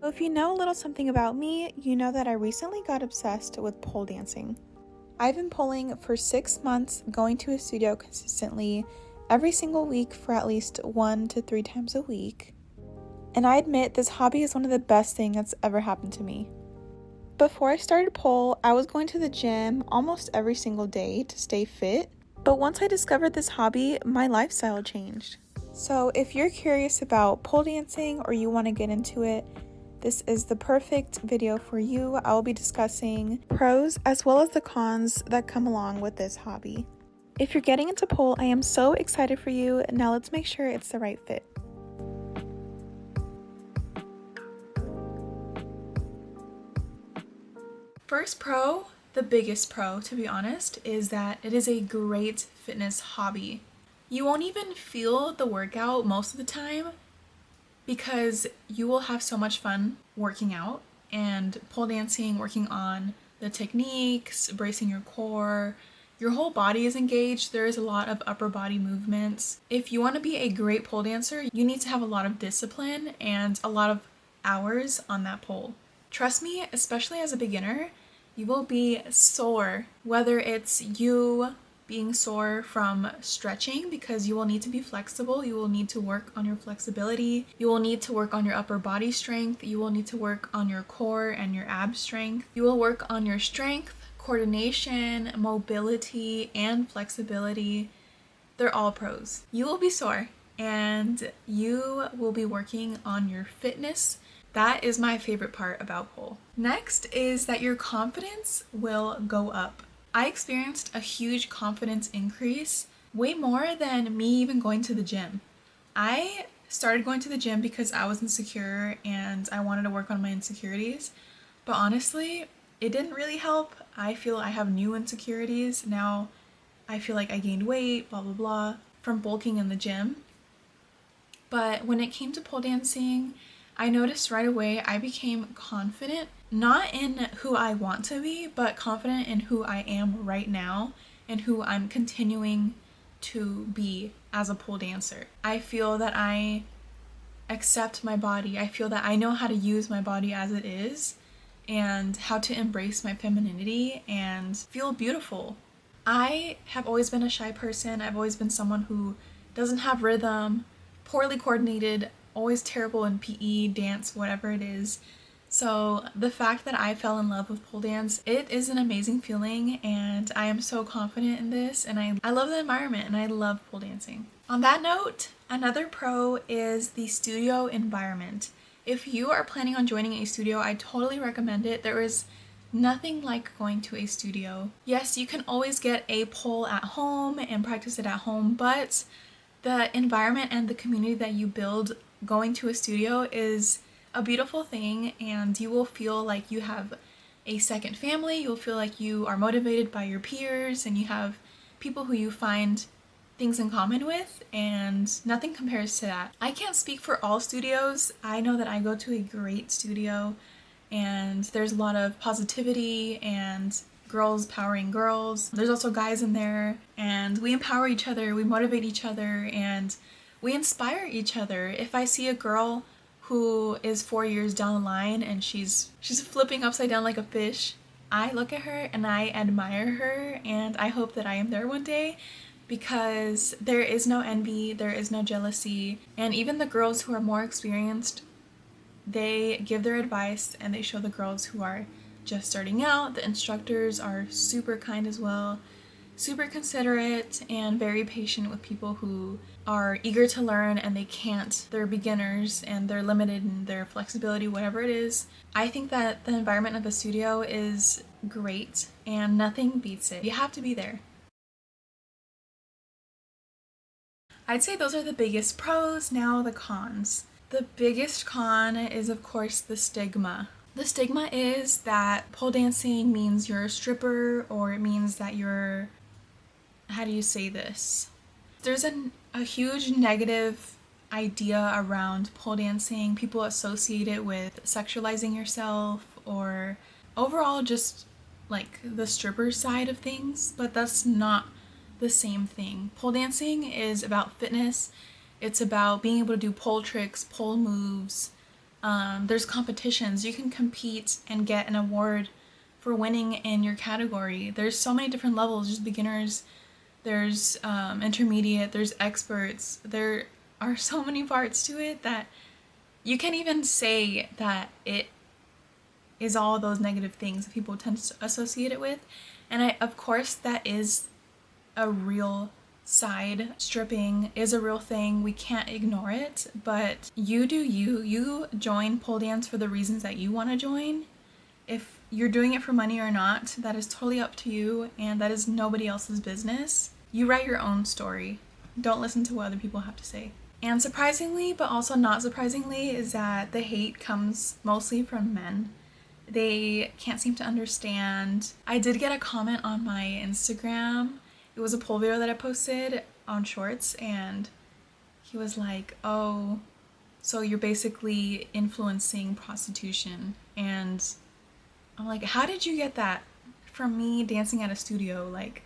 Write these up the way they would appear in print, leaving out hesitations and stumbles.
If you know a little something about me, you know that I recently got obsessed with pole dancing. I've been poling for 6 months, going to a studio consistently every single week for at least 1 to 3 times a week. And I admit this hobby is one of the best things that's ever happened to me. Before I started pole, I was going to the gym almost every single day to stay fit. But once I discovered this hobby, my lifestyle changed. So if you're curious about pole dancing or you want to get into it, this is the perfect video for you. I will be discussing pros as well as the cons that come along with this hobby. If you're getting into pole, I am so excited for you. Now let's make sure it's the right fit. First pro, the biggest pro to be honest, is that it is a great fitness hobby. You won't even feel the workout most of the time because you will have so much fun working out and pole dancing, working on the techniques, bracing your core. Your whole body is engaged. There is a lot of upper body movements. If you want to be a great pole dancer, you need to have a lot of discipline and a lot of hours on that pole. Trust me, especially as a beginner, you will be sore, whether it's you being sore from stretching because you will need to be flexible, you will need to work on your flexibility, you will need to work on your upper body strength, you will need to work on your core and your ab strength, you will work on your strength, coordination, mobility, and flexibility. They're all pros. You will be sore and you will be working on your fitness. That is my favorite part about pole. Next is that your confidence will go up. I experienced a huge confidence increase, way more than me even going to the gym. I started going to the gym because I was insecure and I wanted to work on my insecurities, but honestly, it didn't really help. I feel I have new insecurities. Now I feel like I gained weight, blah, blah, blah, from bulking in the gym. But when it came to pole dancing, I noticed right away I became confident, not in who I want to be, but confident in who I am right now and who I'm continuing to be as a pole dancer. I feel that I accept my body. I feel that I know how to use my body as it is and how to embrace my femininity and feel beautiful. I have always been a shy person. I've always been someone who doesn't have rhythm, poorly coordinated, always terrible in PE, dance, whatever it is. So the fact that I fell in love with pole dance, it is an amazing feeling and I am so confident in this and I love the environment and I love pole dancing. On that note, another pro is the studio environment. If you are planning on joining a studio, I totally recommend it. There is nothing like going to a studio. Yes, you can always get a pole at home and practice it at home, but the environment and the community that you build going to a studio is a beautiful thing, and you will feel like you have a second family. You'll feel like you are motivated by your peers and you have people who you find things in common with, and nothing compares to that. I can't speak for all studios. I know that I go to a great studio and there's a lot of positivity and girls powering girls. There's also guys in there and we empower each other, we motivate each other, and we inspire each other. If I see a girl who is 4 years down the line and she's flipping upside down like a fish, I look at her and I admire her and I hope that I am there one day, because there is no envy, there is no jealousy, and even the girls who are more experienced, they give their advice and they show the girls who are just starting out. The instructors are super kind as well, super considerate and very patient with people who are eager to learn and they can't. They're beginners and they're limited in their flexibility, whatever it is. I think that the environment of a studio is great and nothing beats it. You have to be there. I'd say those are the biggest pros. Now the cons. The biggest con is of course the stigma. The stigma is that pole dancing means you're a stripper, or it means that you're, how do you say this? There's a huge negative idea around pole dancing. People associate it with sexualizing yourself or overall just like the stripper side of things, but that's not the same thing. Pole dancing is about fitness. It's about being able to do pole tricks, pole moves, There's competitions. You can compete and get an award for winning in your category. There's so many different levels. There's beginners, there's intermediate, there's experts. There are so many parts to it that you can't even say that it is all those negative things that people tend to associate it with. And of course, that is a real side. Stripping is a real thing. We can't ignore it, but you do you. You join pole dance for the reasons that you want to join. If you're doing it for money or not, that is totally up to you, and that is nobody else's business. You write your own story. Don't listen to what other people have to say. And surprisingly, but also not surprisingly, is that the hate comes mostly from men. They can't seem to understand. I did get a comment on my Instagram. It was a pole video that I posted on Shorts, and he was like, oh, so you're basically influencing prostitution. And I'm like, how did you get that from me dancing at a studio? Like,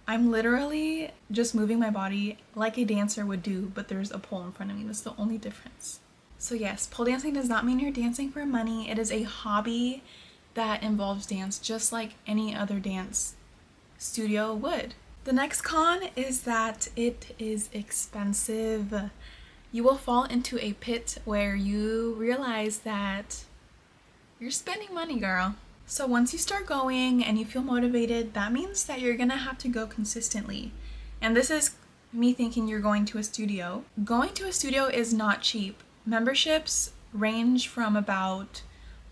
I'm literally just moving my body like a dancer would do, but there's a pole in front of me. That's the only difference. So yes, pole dancing does not mean you're dancing for money. It is a hobby that involves dance just like any other dance studio would. The next con is that it is expensive. You will fall into a pit where you realize that you're spending money, girl. So once you start going and you feel motivated, that means that you're gonna have to go consistently. And this is me thinking you're going to a studio. Going to a studio is not cheap. Memberships range from about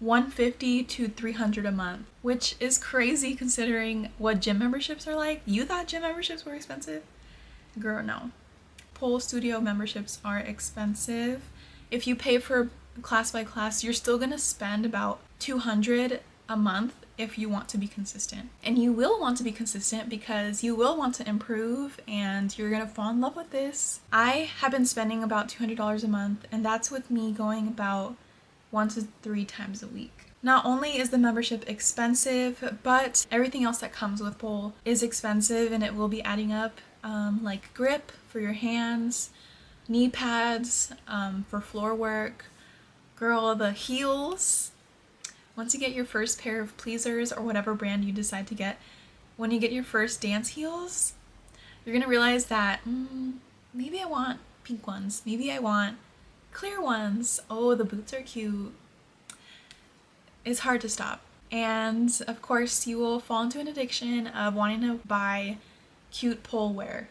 $150 to $300 a month, which is crazy considering what gym memberships are like. You thought gym memberships were expensive? Girl, no. Pole studio memberships are expensive. If you pay for class by class, you're still gonna spend about $200 a month if you want to be consistent. And you will want to be consistent because you will want to improve and you're gonna fall in love with this. I have been spending about $200 a month, and that's with me going about 1 to 3 times a week. Not only is the membership expensive, but everything else that comes with pole is expensive, and it will be adding up, like grip for your hands, knee pads for floor work, girl, the heels. Once you get your first pair of pleasers or whatever brand you decide to get, when you get your first dance heels, you're gonna realize that maybe I want pink ones, maybe I want clear ones. Oh, the boots are cute. It's hard to stop. And of course, you will fall into an addiction of wanting to buy cute pole wear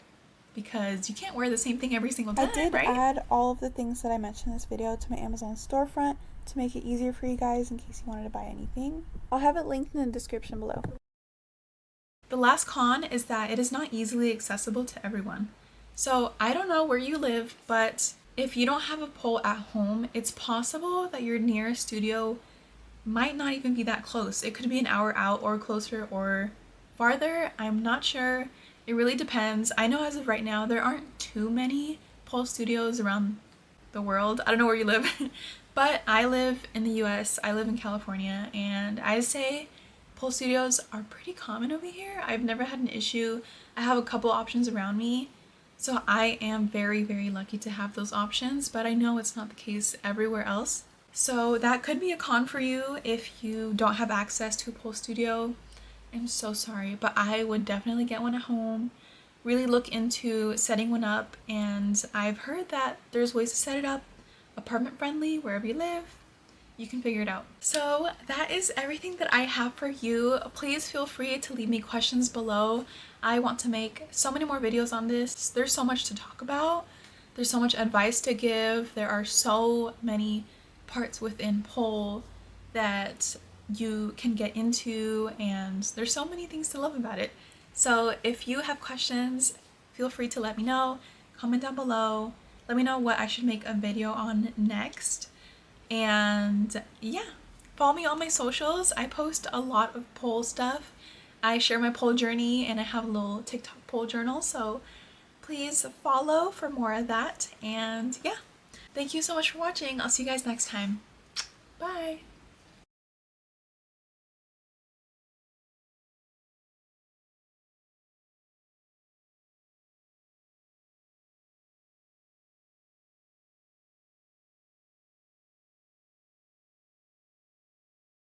because you can't wear the same thing every single time, I did right? add all of the things that I mentioned in this video to my Amazon storefront to make it easier for you guys in case you wanted to buy anything. I'll have it linked in the description below. The last con is that it is not easily accessible to everyone. So I don't know where you live, but if you don't have a pole at home, it's possible that your nearest studio might not even be that close. It could be an hour out or closer or farther. I'm not sure. It really depends. I know as of right now, there aren't too many pole studios around the world. I don't know where you live, but I live in the US. I live in California, and I'd say pole studios are pretty common over here. I've never had an issue. I have a couple options around me. So I am very, very lucky to have those options, but I know it's not the case everywhere else. So that could be a con for you if you don't have access to a pole studio. I'm so sorry, but I would definitely get one at home. Really look into setting one up, and I've heard that there's ways to set it up apartment friendly wherever you live. You can figure it out. So that is everything that I have for you. Please feel free to leave me questions below. I want to make so many more videos on this. There's so much to talk about. There's so much advice to give. There are so many parts within pole that you can get into, and there's so many things to love about it. So if you have questions, feel free to let me know. Comment down below. Let me know what I should make a video on next. And yeah, follow me on my socials. I post a lot of pole stuff. I share my pole journey, and I have a little TikTok pole journal, so please follow for more of that. And yeah, thank you so much for watching. I'll see you guys next time. Bye!